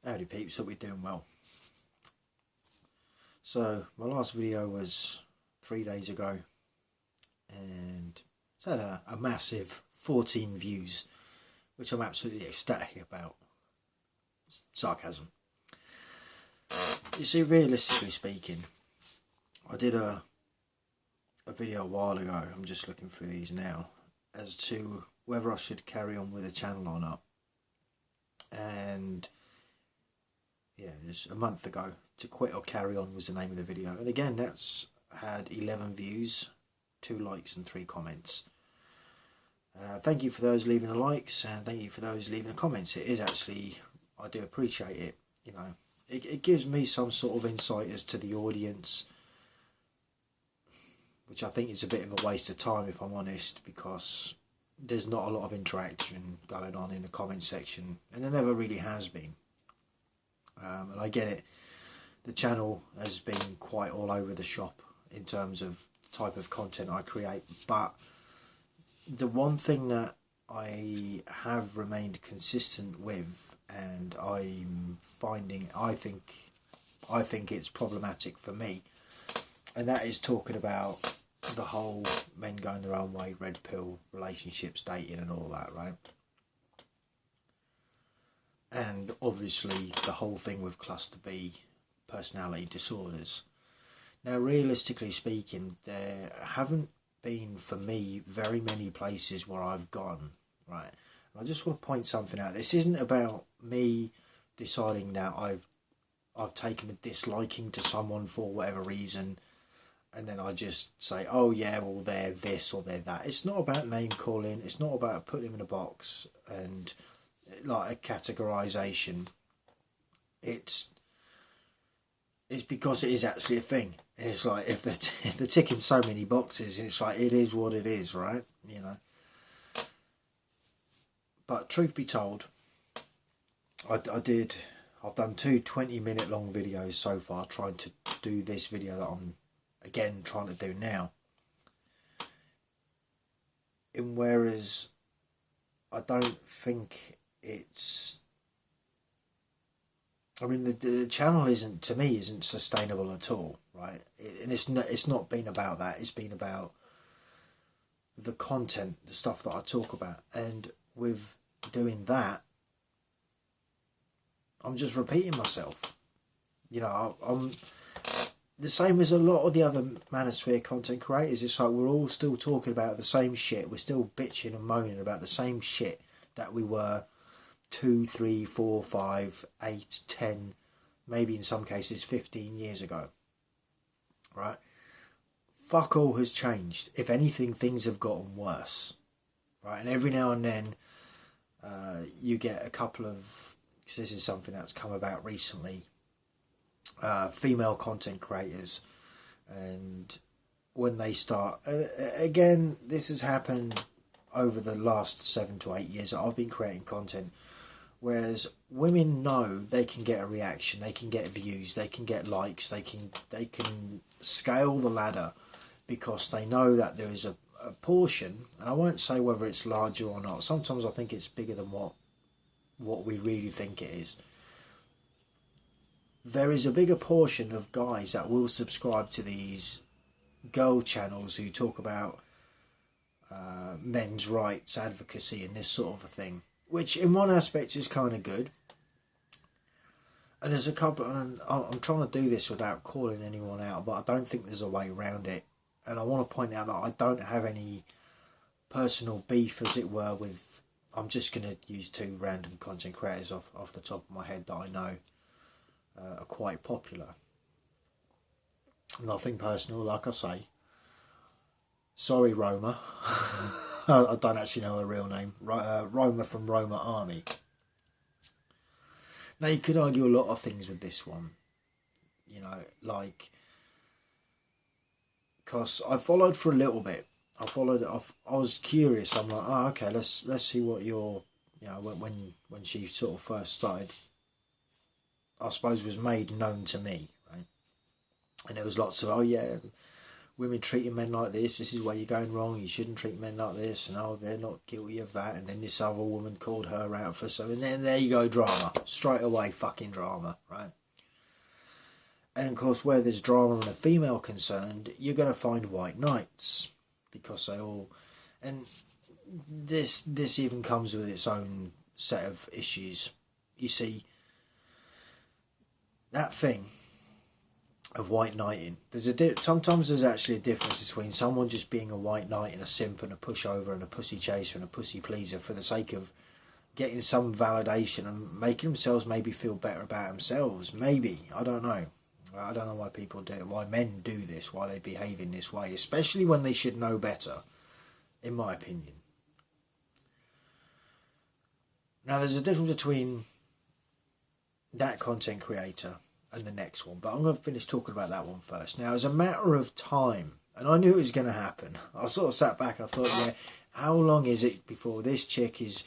Howdy peeps, hope you're doing well. So my last video was 3 days ago and it's had a massive 14 views, which I'm absolutely ecstatic about. Sarcasm. You see, realistically speaking, I did a video a while ago, I'm just looking through these now, as to whether I should carry on with the channel or not. And yeah, just a month ago, to quit or carry on was the name of the video. And again, that's had 11 views, 2 likes and 3 comments. Thank you for those leaving the likes, and thank you for those leaving the comments. It is actually, I do appreciate it. You know, it gives me some sort of insight as to the audience, which I think is a bit of a waste of time, if I'm honest, because there's not a lot of interaction going on in the comment section, and there never really has been. And I get it, the channel has been quite all over the shop in terms of the type of content I create, but the one thing that I have remained consistent with, and I'm finding, I think it's problematic for me, and that is talking about the whole men going their own way, red pill, relationships, dating and all that, right? And obviously the whole thing with cluster B personality disorders. Now, realistically speaking, there haven't been, for me, very many places where I've gone, right? And I just want to point something out. This isn't about me deciding that I've taken a disliking to someone for whatever reason, and then I just say, oh yeah, well they're this or they're that. It's not about name calling. It's not about putting them in a box and like a categorization. It's because it is actually a thing. And it's like, if they're ticking so many boxes, it's like, it is what it is, right? You know. But truth be told, I've done 2 20-minute long videos so far, trying to do this video that I'm again trying to do now. And whereas I don't think it's, I mean, the channel isn't, to me, isn't sustainable at all, right? And it's not been about that. It's been about the content, the stuff that I talk about. And with doing that, I'm just repeating myself. You know, I'm the same as a lot of the other manosphere content creators. It's like we're all still talking about the same shit. We're still bitching and moaning about the same shit that we were 2, 3, 4, 5, 8, 10, maybe in some cases 15 years ago, right? Fuck all has changed. If anything, things have gotten worse, right? And every now and then you get a couple of, because this is something that's come about recently, female content creators, and when they start, again, this has happened over the last 7 to 8 years that I've been creating content, whereas women know they can get a reaction, they can get views, they can get likes, they can scale the ladder, because they know that there is a portion, and I won't say whether it's larger or not, sometimes I think it's bigger than what we really think it is. There is a bigger portion of guys that will subscribe to these girl channels who talk about men's rights, advocacy and this sort of a thing, which in one aspect is kind of good. And there's a couple, and I'm trying to do this without calling anyone out, but I don't think there's a way around it. And I want to point out that I don't have any personal beef, as it were, with, I'm just going to use 2 random content creators off the top of my head that I know are quite popular. Nothing personal, like I say. Sorry, Roma. I don't actually know her real name. Roma from Roma Army. Now, you could argue a lot of things with this one. You know, like, because I followed for a little bit. I was curious. I'm like, oh, okay, let's see what your, you know, when she sort of first started, I suppose, was made known to me, right? And there was lots of, oh yeah, women treating men like this is where you're going wrong, you shouldn't treat men like this, and oh, they're not guilty of that, and then this other woman called her out for something, and then there you go, drama, straight away, fucking drama, right? And of course, where there's drama and a female concerned, you're going to find white knights, because they all, and this even comes with its own set of issues. You see, that thing of white knighting, sometimes there's actually a difference between someone just being a white knight and a simp and a pushover and a pussy chaser and a pussy pleaser for the sake of getting some validation and making themselves maybe feel better about themselves. Maybe, I don't know. I don't know why people do it, why men do this, why they behave in this way, especially when they should know better, in my opinion. Now, there's a difference between that content creator and the next one, but I'm going to finish talking about that one first. Now, as a matter of time, and I knew it was going to happen, I sort of sat back and I thought, yeah, how long is it before this chick is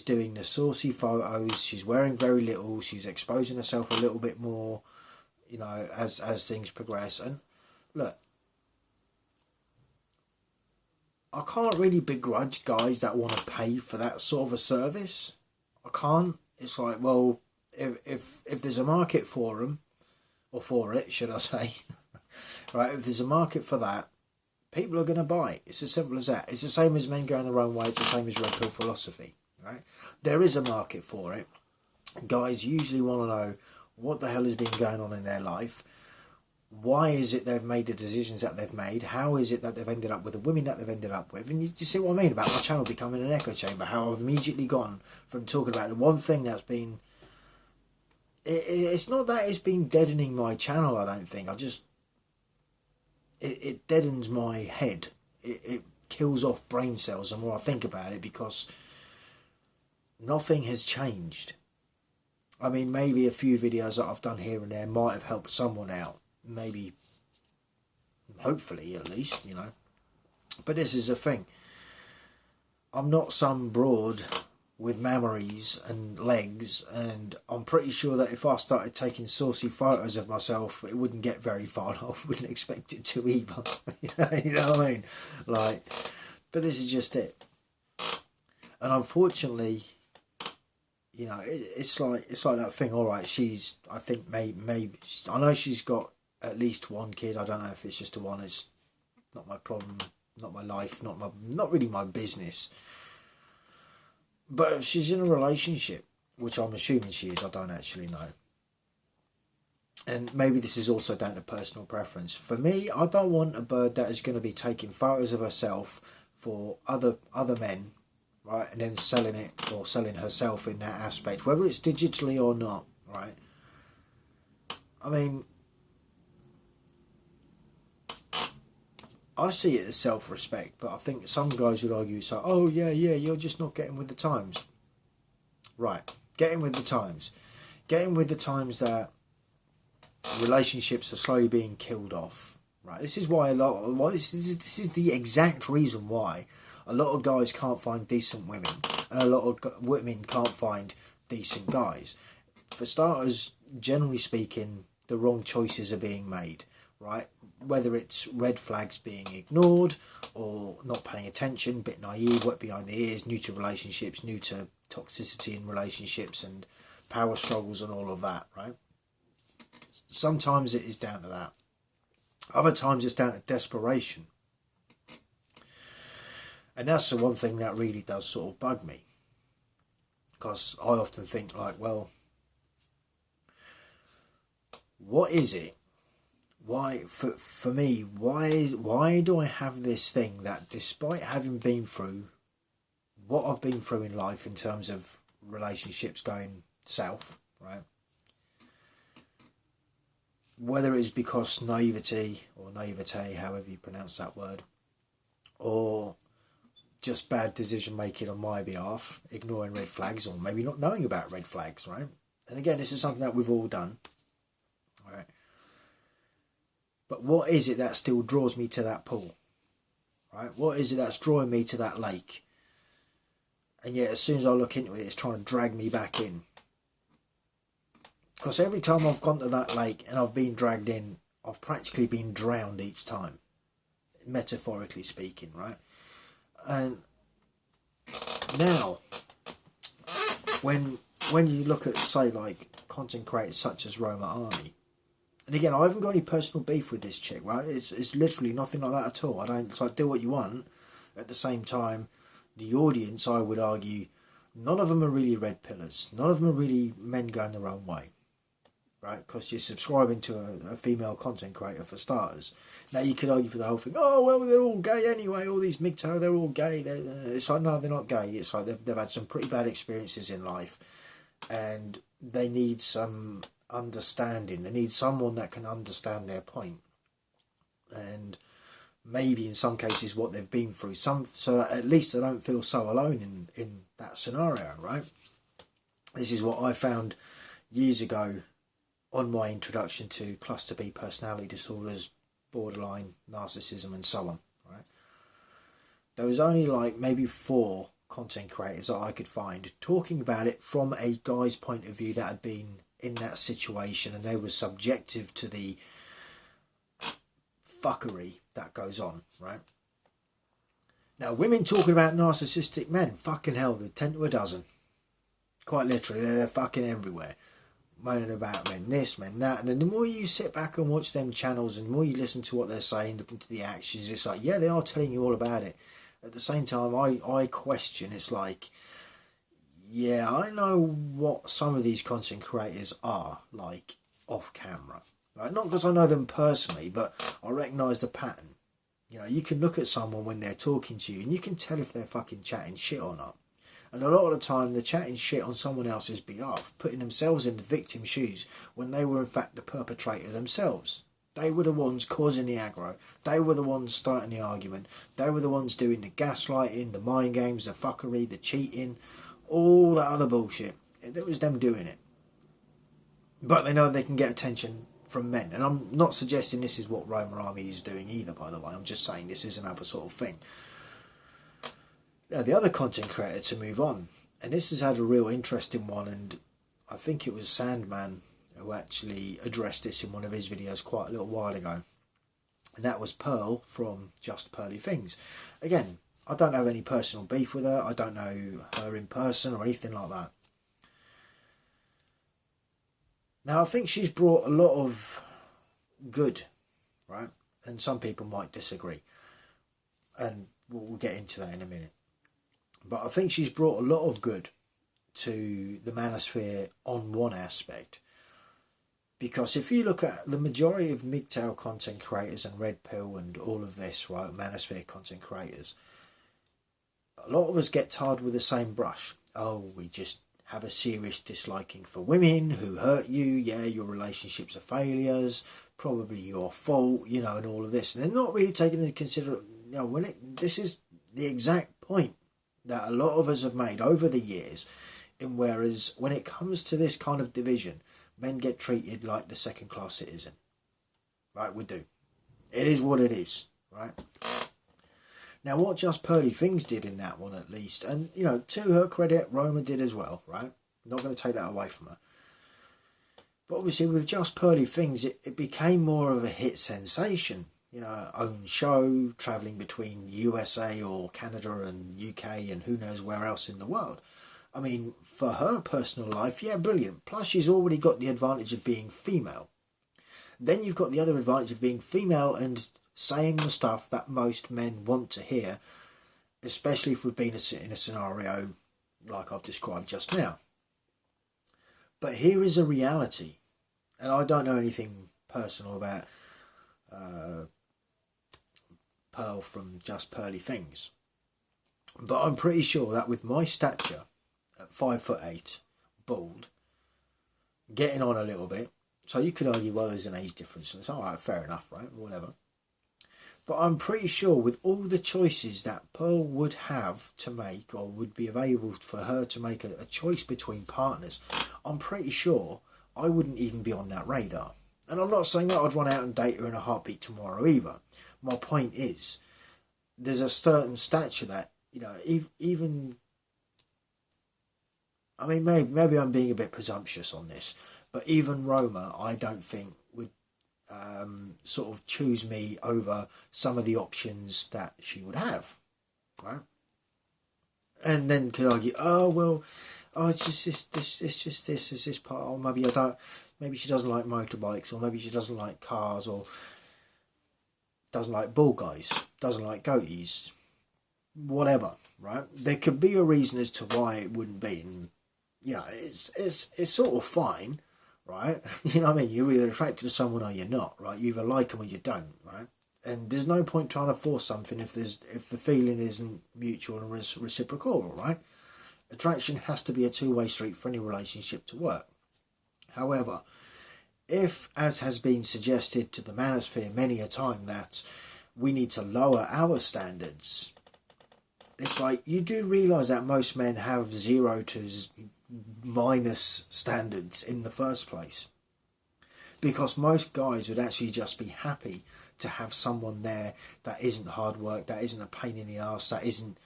doing the saucy photos, she's wearing very little, she's exposing herself a little bit more, you know, as things progress. And look, I can't really begrudge guys that want to pay for that sort of a service. I can't. It's like, well, if there's a market for them, or for it, should I say, right, if there's a market for that, people are going to buy it. It's as simple as that. It's the same as men going their own way. It's the same as red pill philosophy, right? There is a market for it. Guys usually want to know what the hell has been going on in their life. Why is it they've made the decisions that they've made? How is it that they've ended up with the women that they've ended up with? And you see what I mean about my channel becoming an echo chamber, how I've immediately gone from talking about the one thing that's been... It's not that it's been deadening my channel, I don't think. It deadens my head. It kills off brain cells the more I think about it, because nothing has changed. I mean, maybe a few videos that I've done here and there might have helped someone out. Maybe, hopefully at least, you know. But this is the thing. I'm not some broad with mammaries and legs, and I'm pretty sure that if I started taking saucy photos of myself, it wouldn't get very far. I wouldn't expect it to either. You know what I mean? Like, but this is just it. And unfortunately, you know, it's like that thing. All right, I think maybe I know she's got at least one kid. I don't know if it's just a one. It's not my problem, not my life, not really my business. But if she's in a relationship, which I'm assuming she is, I don't actually know. And maybe this is also down to personal preference. For me, I don't want a bird that is going to be taking photos of herself for other men, right, and then selling it or selling herself in that aspect, whether it's digitally or not, right? I mean, I see it as self-respect, but I think some guys would argue, it's like, oh yeah, you're just not getting with the times. Right, getting with the times. Getting with the times that relationships are slowly being killed off. Right, this is why this is the exact reason why a lot of guys can't find decent women, and a lot of women can't find decent guys. For starters, generally speaking, the wrong choices are being made, right? Whether it's red flags being ignored, or not paying attention, a bit naive, wet behind the ears, new to relationships, new to toxicity in relationships and power struggles and all of that, right? Sometimes it is down to that. Other times it's down to desperation. And that's the one thing that really does sort of bug me. Because I often think, like, well, what is it? Why, for me, why do I have this thing that, despite having been through what I've been through in life in terms of relationships going south, right? Whether it's because naivety, or naivete, however you pronounce that word, or just bad decision making on my behalf, ignoring red flags, or maybe not knowing about red flags, right? And again, this is something that we've all done, right? But what is it that still draws me to that pool, right? What is it that's drawing me to that lake? And yet, as soon as I look into it, it's trying to drag me back in. Because every time I've gone to that lake and I've been dragged in, I've practically been drowned each time. metaphorically speaking, right? And now, when you look at, say, like content creators such as Roma Army, and again, I haven't got any personal beef with this chick, right? It's literally nothing like that at all. I don't. It's like, do what you want. At the same time, the audience, I would argue, none of them are really red pillars. None of them are really men going their own way, right? Because you're subscribing to a female content creator for starters. Now you could argue for the whole thing. Oh well, they're all gay anyway. All these MGTOW, they're all gay. It's like, no, they're not gay. It's like they've had some pretty bad experiences in life, and they need some understanding. They need someone that can understand their point, and maybe in some cases what they've been through, so that at least they don't feel so alone in that scenario, right? This is what I found years ago on my introduction to cluster B personality disorders, borderline narcissism, and so on, right? There was only like maybe 4 content creators that I could find talking about it from a guy's point of view that had been in that situation, and they were subjective to the fuckery that goes on, right? Now, women talking about narcissistic men, fucking hell, they're 10 to a dozen. Quite literally, they're fucking everywhere. Moaning about men this, men that. And then the more you sit back and watch them channels, and the more you listen to what they're saying, look into the actions, it's like, yeah, they are telling you all about it. At the same time, I question, it's like, yeah, I know what some of these content creators are like off camera. Right? Not because I know them personally, but I recognise the pattern. You know, you can look at someone when they're talking to you and you can tell if they're fucking chatting shit or not. And a lot of the time they're chatting shit on someone else's behalf, putting themselves in the victim's shoes when they were in fact the perpetrator themselves. They were the ones causing the aggro. They were the ones starting the argument. They were the ones doing the gaslighting, the mind games, the fuckery, the cheating, all that other bullshit. It was them doing it. But they know they can get attention from men. And I'm not suggesting this is what Roma Army is doing either, by the way. I'm just saying this is another sort of thing. Now, the other content creator, to move on, and this has had a real interesting one, and I think it was Sandman who actually addressed this in one of his videos quite a little while ago. And that was Pearl from Just Pearly Things. Again, I don't have any personal beef with her. I don't know her in person or anything like that. Now, I think she's brought a lot of good, right? And some people might disagree. And we'll get into that in a minute. But I think she's brought a lot of good to the manosphere on one aspect. Because if you look at the majority of MGTOW content creators and Red Pill and all of this, right, manosphere content creators, a lot of us get tarred with the same brush. Oh, we just have a serious disliking for women who hurt you. Yeah, your relationships are failures. Probably your fault, you know, and all of this. And they're not really taking into consideration, you know, this is the exact point that a lot of us have made over the years. And whereas when it comes to this kind of division, men get treated like the second-class citizen. Right, we do. It is what it is, right? Now, what Just Pearly Things did in that one, at least, and, you know, to her credit, Roma did as well, right? Not going to take that away from her. But obviously, with Just Pearly Things, it became more of a hit sensation. You know, own show, travelling between USA or Canada and UK and who knows where else in the world. I mean, for her personal life, yeah, brilliant. Plus, she's already got the advantage of being female. Then you've got the other advantage of being female and saying the stuff that most men want to hear, especially if we've been in a scenario like I've described just now. But here is a reality, and I don't know anything personal about Pearl from Just Pearly Things, but I'm pretty sure that with my stature at 5'8", bald, getting on a little bit, so you could argue, well, there's an age difference, and it's alright, fair enough, right, whatever. But I'm pretty sure with all the choices that Pearl would have to make, or would be available for her to make a choice between partners, I'm pretty sure I wouldn't even be on that radar. And I'm not saying that I'd run out and date her in a heartbeat tomorrow either. My point is, there's a certain stature that, you know, even... I mean, maybe I'm being a bit presumptuous on this, but even Roma, I don't think would sort of choose me over some of the options that she would have, right? And then could argue, oh well, oh it's just this part, or maybe I don't, maybe she doesn't like motorbikes, or maybe she doesn't like cars, or doesn't like ball guys, doesn't like goatees, whatever, right? There could be a reason as to why it wouldn't be, and you know, it's sort of fine, right? You know what I mean? You're either attracted to someone or you're not, right? You either like them or you don't, right? And there's no point trying to force something if the feeling isn't mutual and reciprocal, right? Attraction has to be a two-way street for any relationship to work. However, if, as has been suggested to the manosphere many a time, that we need to lower our standards, it's like, you do realise that most men have 0 to minus standards in the first place. Because most guys would actually just be happy to have someone there that isn't hard work, that isn't a pain in the arse, that isn't,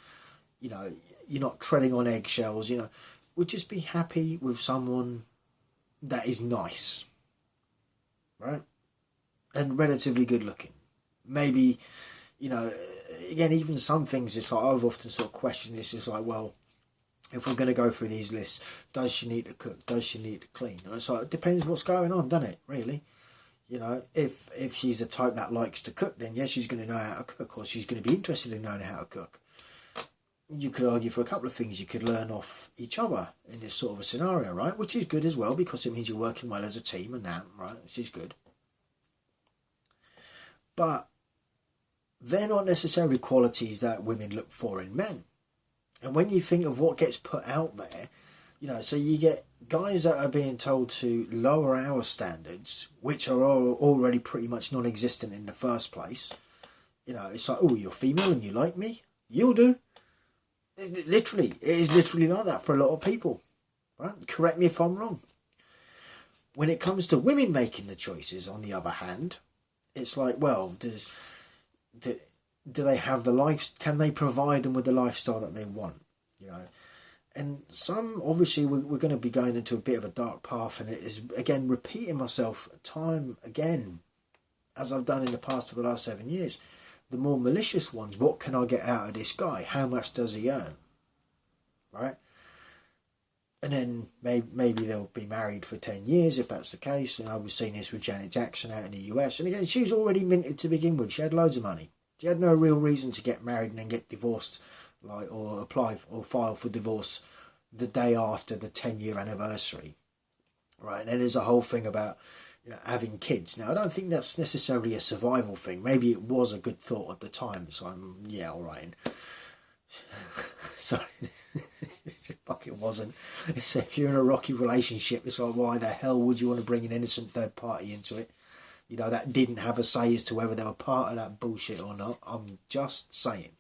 you know, you're not treading on eggshells, you know, would just be happy with someone that is nice, right? And relatively good looking. Maybe, you know, again, even some things, it's like, I've often sort of questioned this, it's like, well, if we're going to go through these lists, does she need to cook? Does she need to clean? So it depends what's going on, doesn't it, really? You know, if she's the type that likes to cook, then yes, she's going to know how to cook, or she's going to be interested in knowing how to cook. You could argue for a couple of things. You could learn off each other in this sort of a scenario, right? Which is good as well, because it means you're working well as a team and that, right? Which is good. But they're not necessarily qualities that women look for in men. And when you think of what gets put out there, you know, so you get guys that are being told to lower our standards, which are already pretty much non-existent in the first place. You know, it's like, oh, you're female and you like me? You'll do. It is literally like that for a lot of people. Right? Correct me if I'm wrong. When it comes to women making the choices, on the other hand, it's like, well, do they have the life? Can they provide them with the lifestyle that they want? You know, and some, obviously, we're going to be going into a bit of a dark path, and it is, again, repeating myself time again, as I've done in the past for the last 7 years. The more malicious ones, what can I get out of this guy? How much does he earn? Right? And then maybe they'll be married for 10 years if that's the case. And I was seeing this with Janet Jackson out in the US. And again, she was already minted to begin with. She had loads of money. She had no real reason to get married and then get divorced, like, or apply or file for divorce the day after the 10-year anniversary. Right? And then there's a whole thing about, you know, having kids. Now, I don't think that's necessarily a survival thing. Maybe it was a good thought at the time. So yeah, all right. Sorry, it fucking wasn't. So if you're in a rocky relationship, it's like, why the hell would you want to bring an innocent third party into it? You know, that didn't have a say as to whether they were part of that bullshit or not. I'm just saying,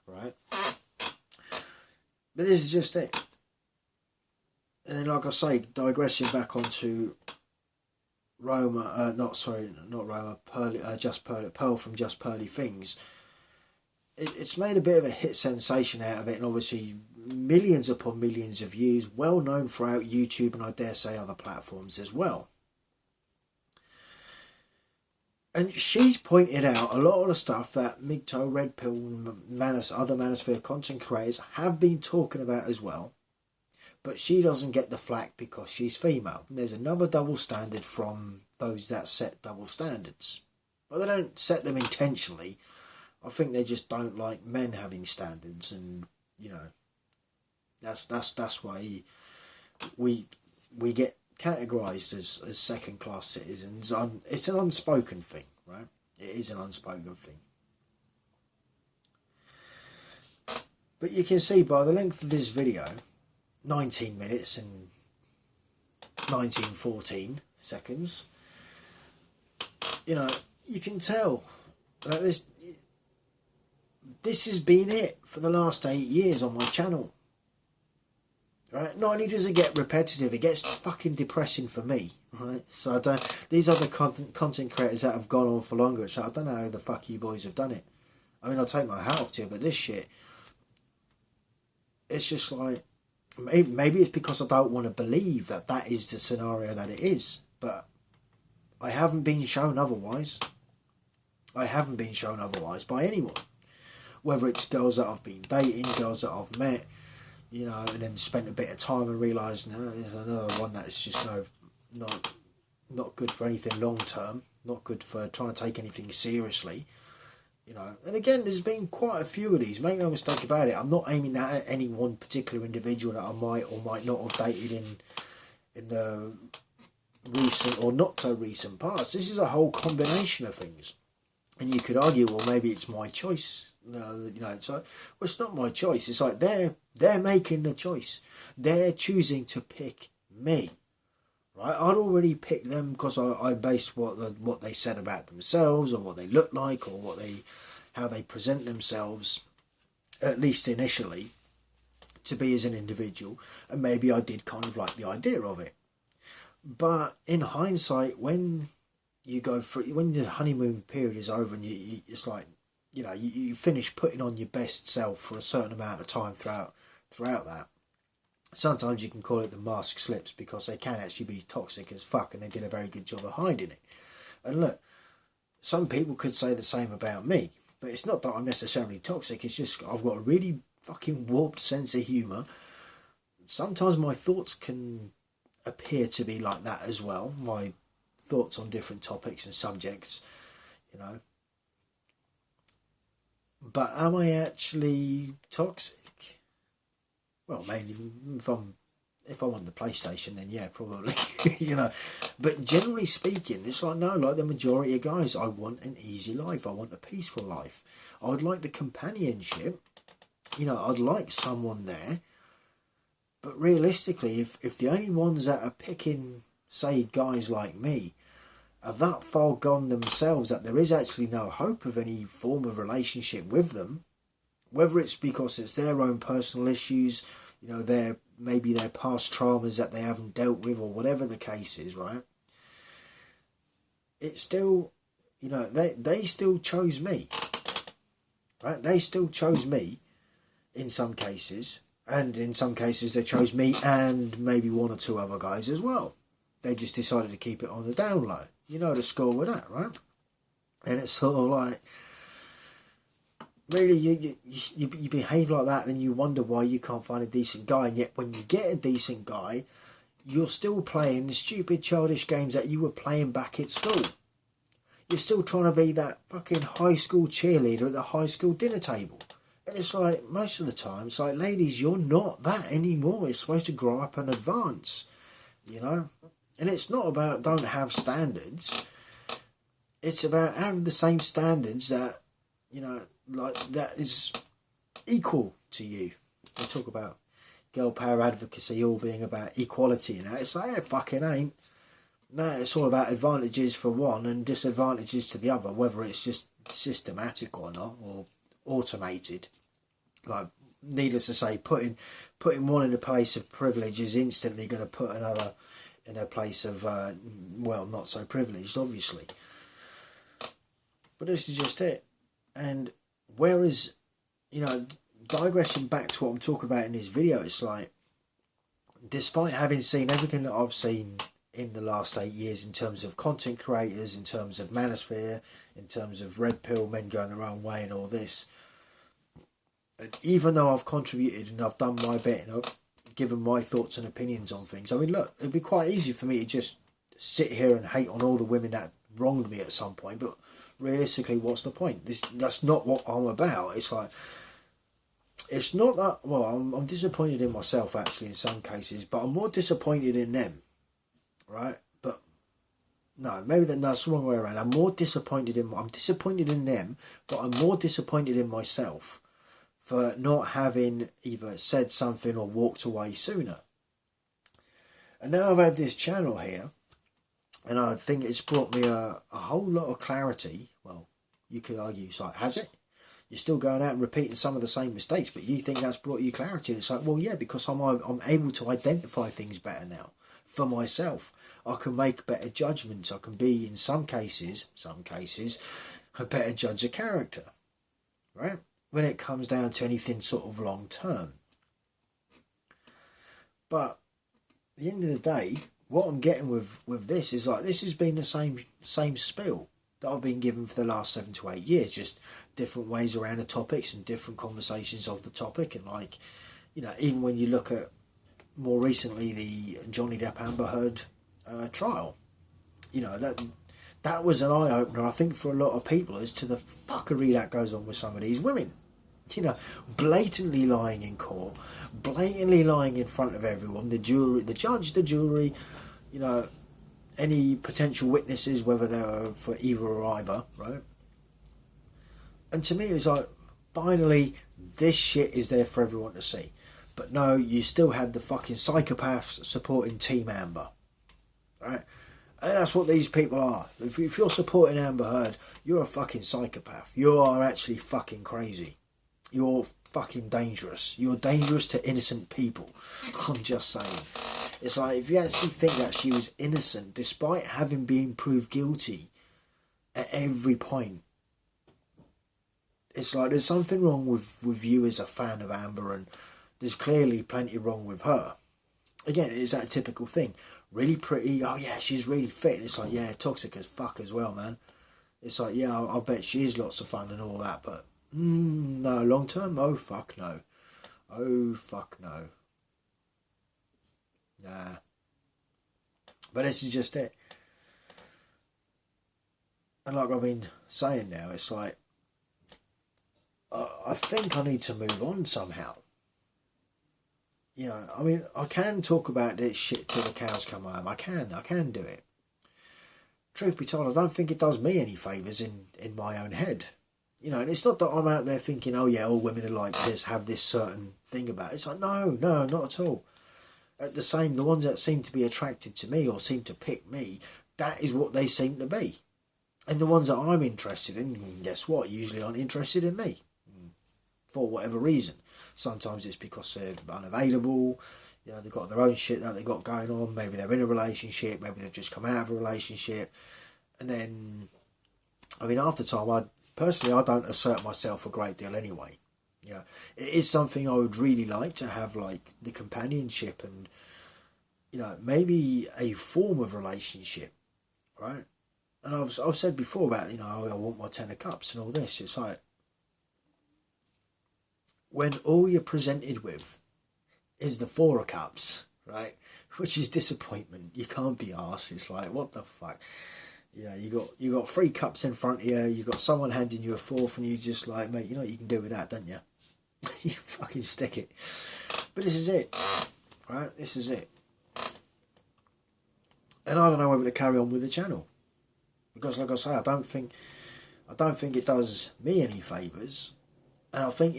right? But this is just it. And then, like I say, digressing back onto Roma, Pearl from Just Pearly Things. It's made a bit of a hit sensation out of it, and obviously millions upon millions of views, well known throughout YouTube and I dare say other platforms as well. And she's pointed out a lot of the stuff that MGTOW, Red Pill, and other Manosphere content creators have been talking about as well. But she doesn't get the flack because she's female. There's another double standard from those that set double standards. But they don't set them intentionally. I think they just don't like men having standards, and you know, that's why we get categorised as second class citizens. It's an unspoken thing, right? It is an unspoken thing. But you can see by the length of this video, 19 minutes and 14 seconds, you know, you can tell that this has been it for the last 8 years on my channel. Right? Not only does it get repetitive, it gets fucking depressing for me. Right? So these other content creators that have gone on for longer, so I don't know how the fuck you boys have done it. I mean, I'll take my hat off to you, but this shit, it's just like, maybe it's because I don't want to believe that is the scenario that it is. But I haven't been shown otherwise. I haven't been shown otherwise by anyone. Whether it's girls that I've been dating, girls that I've met, you know, and then spent a bit of time and realised, no, there's another one that's just not good for anything long term, not good for trying to take anything seriously, you know. And again, there's been quite a few of these. Make no mistake about it. I'm not aiming at any one particular individual that I might or might not have dated in the recent or not so recent past. This is a whole combination of things, and you could argue, well, maybe it's my choice. No, you know, it's like, well, it's not my choice. It's like they're making the choice. They're choosing to pick me, right? I'd already picked them because I based what they said about themselves, or what they look like, or how they present themselves, at least initially, to be as an individual, and maybe I did kind of like the idea of it. But in hindsight, when you go through, when the honeymoon period is over, and it's like, you know, you finish putting on your best self for a certain amount of time throughout that. Sometimes you can call it the mask slips, because they can actually be toxic as fuck, and they did a very good job of hiding it. And look, some people could say the same about me, but it's not that I'm necessarily toxic. It's just I've got a really fucking warped sense of humour. Sometimes my thoughts can appear to be like that as well. My thoughts on different topics and subjects, you know. But am I actually toxic? Well, mainly if I'm on the PlayStation, then yeah, probably, you know. But generally speaking, it's like, no, like the majority of guys, I want an easy life. I want a peaceful life. I would like the companionship. You know, I'd like someone there. But realistically, if the only ones that are picking, say, guys like me, are that far gone themselves that there is actually no hope of any form of relationship with them, whether it's because it's their own personal issues, you know, maybe their past traumas that they haven't dealt with, or whatever the case is, right? It's still, you know, they still chose me, right? They still chose me in some cases. And in some cases, they chose me and maybe one or two other guys as well. They just decided to keep it on the down low. You know the score with that, right? And it's sort of like, really, you behave like that, then you wonder why you can't find a decent guy. And yet when you get a decent guy, you're still playing the stupid childish games that you were playing back at school. You're still trying to be that fucking high school cheerleader at the high school dinner table. And it's like, most of the time, it's like, ladies, you're not that anymore. It's supposed to grow up and advance, you know? And it's not about don't have standards. It's about having the same standards that, you know, like, that is equal to you. We talk about girl power advocacy all being about equality and that. It's like, it fucking ain't. No, it's all about advantages for one and disadvantages to the other, whether it's just systematic or not, or automated. Like, needless to say, putting one in a place of privilege is instantly going to put another in a place of well, not so privileged, obviously. But this is just it. And whereas, you know, digressing back to what I'm talking about in this video, it's like, despite having seen everything that I've seen in the last 8 years in terms of content creators, in terms of manosphere, in terms of red pill men going their own way and all this, and even though I've contributed and I've done my bit and I've given my thoughts and opinions on things, I mean, look, it'd be quite easy for me to just sit here and hate on all the women that wronged me at some point, but realistically, what's the point? That's not what I'm about. It's like, it's not that, well, I'm disappointed in myself actually in some cases, but I'm more disappointed in them, right? But no, maybe that's the wrong way around. I'm disappointed in them, but I'm more disappointed in myself for not having either said something or walked away sooner. And now I've had this channel here, and I think it's brought me a whole lot of clarity. Well, you could argue, it's like, has it? You're still going out and repeating some of the same mistakes, but you think that's brought you clarity. And it's like, well, yeah, because I'm able to identify things better now for myself. I can make better judgments. I can be, in some cases, a better judge of character, right? When it comes down to anything sort of long term. But at the end of the day, what I'm getting with this is like, this has been the same spiel that I've been given for the last 7 to 8 years, just different ways around the topics and different conversations of the topic. And like, you know, even when you look at more recently the Johnny Depp Amber Heard trial, you know, that was an eye-opener, I think, for a lot of people as to the fuckery that goes on with some of these women. You know, blatantly lying in court, blatantly lying in front of everyone, the jury, the judge, the jury, you know, any potential witnesses, whether they were for either or either, right? And to me, it was like, finally, this shit is there for everyone to see. But no, you still had the fucking psychopaths supporting Team Amber, right? And that's what these people are. If you're supporting Amber Heard, you're a fucking psychopath. You are actually fucking crazy. You're fucking dangerous. You're dangerous to innocent people. I'm just saying. It's like, if you actually think that she was innocent, despite having been proved guilty at every point, it's like, there's something wrong with you as a fan of Amber, and there's clearly plenty wrong with her. Again, it's that typical thing. Really pretty, oh yeah, she's really fit. And it's like, yeah, toxic as fuck as well, man. It's like, yeah, I'll bet she is lots of fun and all that, but no, long term, oh fuck no. Oh fuck no. Nah. But this is just it. And like I've been saying now, it's like, I think I need to move on somehow. You know, I mean, I can talk about this shit till the cows come home. I can do it. Truth be told, I don't think it does me any favours in my own head. You know, and it's not that I'm out there thinking, oh yeah, all women are like this, have this certain thing about it. It's like, no, not at all. The ones that seem to be attracted to me or seem to pick me, that is what they seem to be. And the ones that I'm interested in, guess what, usually aren't interested in me. For whatever reason. Sometimes it's because they're unavailable, you know, they've got their own shit that they've got going on, maybe they're in a relationship, maybe they've just come out of a relationship, and then, I mean, half the time, I don't assert myself a great deal anyway. You know, it is something I would really like to have, like, the companionship and, you know, maybe a form of relationship, right? And I've said before about, you know, I want my 10 of cups and all this, it's like, when all you're presented with is the 4 of cups, right? Which is disappointment. You can't be arsed. It's like, what the fuck? Yeah, you got 3 cups in front of you. You got someone handing you a 4th, and you just like, mate, you know what you can do with that, don't you? You fucking stick it. But this is it, right? This is it. And I don't know whether to carry on with the channel, because, like I say, I don't think it does me any favours. And I think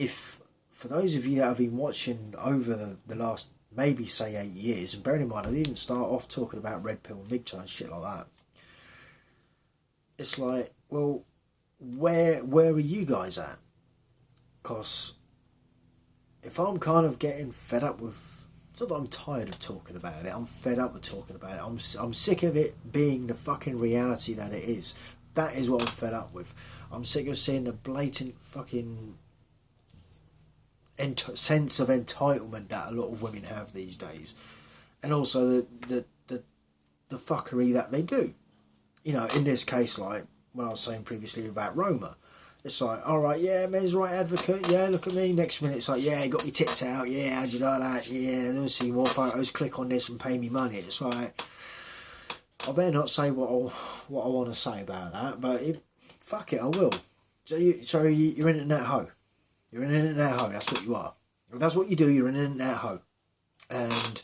for those of you that have been watching over the last, maybe say 8 years, and bearing in mind I didn't start off talking about red pill and MGTOW and shit like that, it's like, well, where are you guys at? Because if I'm kind of getting fed up with, it's not that I'm tired of talking about it, I'm fed up with talking about it, I'm sick of it being the fucking reality that it is. That is what I'm fed up with. I'm sick of seeing the blatant fucking sense of entitlement that a lot of women have these days, and also the fuckery that they do. You know, in this case, like when I was saying previously about Roma, it's like, all right, yeah, men's right advocate, yeah, look at me. Next minute, it's like, yeah, got your tits out, yeah, how'd you like that? Yeah, let me see more photos. Click on this and pay me money. It's like, I better not say what I want to say about that, but fuck it, I will. So you're an internet hoe. You're an internet hoe, that's what you are. If that's what you do, you're an internet hoe. And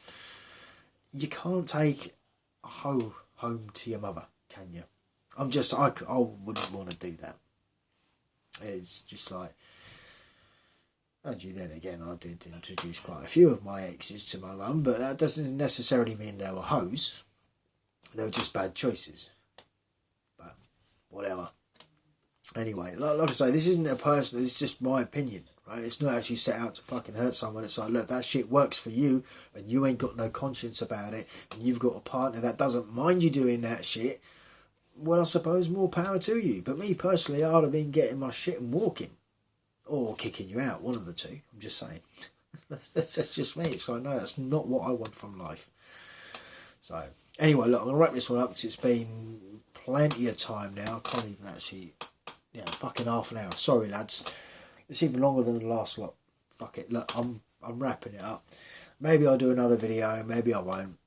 you can't take a hoe home to your mother, can you? I wouldn't want to do that. It's just like, and then again, I did introduce quite a few of my exes to my mum, but that doesn't necessarily mean they were hoes. They were just bad choices. But whatever. Anyway, like I say, this isn't a personal, it's just my opinion, right? It's not actually set out to fucking hurt someone. It's like, look, that shit works for you, and you ain't got no conscience about it, and you've got a partner that doesn't mind you doing that shit. Well, I suppose more power to you. But me personally, I'd have been getting my shit and walking, or kicking you out, one of the two. I'm just saying. that's just me. So I know that's not what I want from life. So Anyway, look, I'm going to wrap this one up because it's been plenty of time now. I can't even actually... Yeah, fucking half an hour. Sorry, lads. It's even longer than the last lot. Fuck it. Look, I'm wrapping it up. Maybe I'll do another video. Maybe I won't.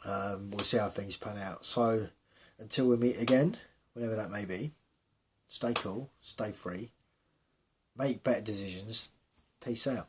We'll see how things pan out. So, until we meet again, whenever that may be, stay cool, stay free, make better decisions. Peace out.